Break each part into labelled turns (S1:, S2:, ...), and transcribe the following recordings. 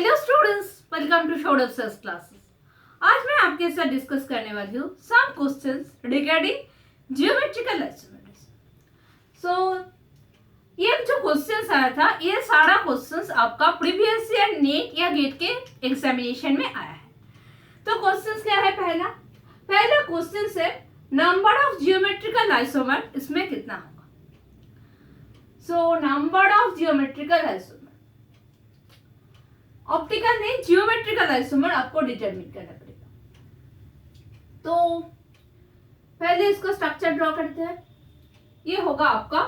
S1: Hello students, welcome to शोडअप sir's classes. आज मैं आपके साथ डिस्कस करने वाली हूँ some questions regarding geometrical isomers. So ये जो क्वेश्चंस आया था, ये सारा क्वेश्चंस आपका प्रीवियस ईयर नेट या गेट के एग्जामिनेशन में आया है। तो क्वेश्चंस क्या है? पहला क्वेश्चन है नंबर ऑफ जियोमेट्रिकल आइसोमर इसमें कितना होगा। So number of geometrical isomer, optical नहीं जियोमेट्रिकल आइसोमर आपको डिटरमिन करना पड़ेगा। तो पहले इसको स्ट्रक्चर ड्रॉ करते हैं। ये होगा आपका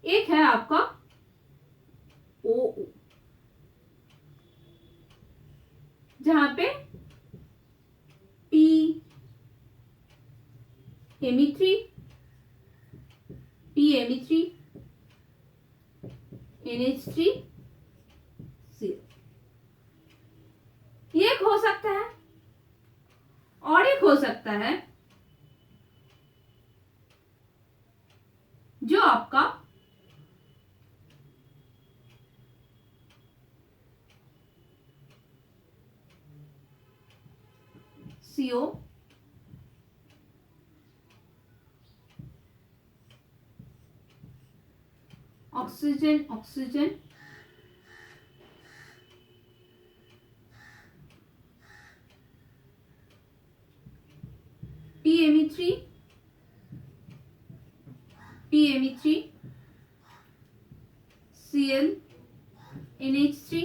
S1: एक है आपका ओ, जहां पे P Me3, PMe3, NH3, CO। ये एक हो सकता है और एक हो सकता है जो आपका CO oxygen oxygen PMe3 PMe3 Cl NH3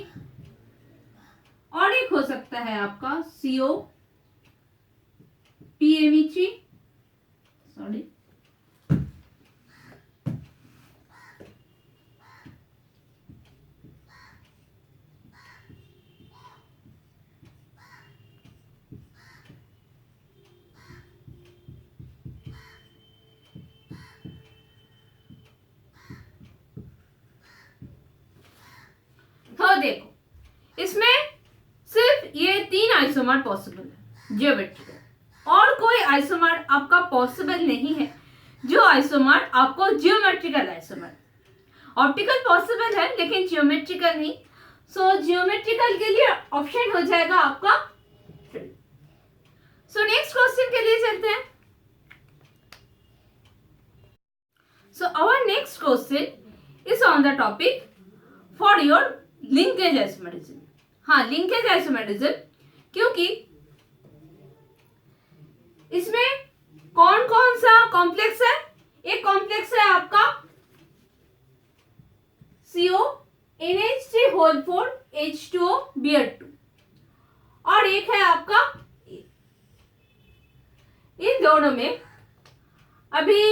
S1: और एक हो सकता है आपका CO PMe3 सॉरी तो देखो, इसमें सिर्फ ये 3 आइसोमर पॉसिबल है जियोमेट्रिकल, और कोई आइसोमर आपका पॉसिबल नहीं है जो आइसोमर आपको जियोमेट्रिकल आइसोमर। ऑप्टिकल पॉसिबल है लेकिन जियोमेट्रिकल नहीं। सो जियोमेट्रिकल के लिए ऑप्शन हो जाएगा आपका। सो नेक्स्ट क्वेश्चन के लिए चलते हैं। So our next question is on the topic for your linkage isomerism. हाँ, लिंकेज आइसोमेरिज्म, क्योंकि इसमें कौन कौन सा कॉम्प्लेक्स है? एक कॉम्प्लेक्स है आपका CO NH3 whole 4 H2O Br2 और एक है आपका इन दोनों में अभी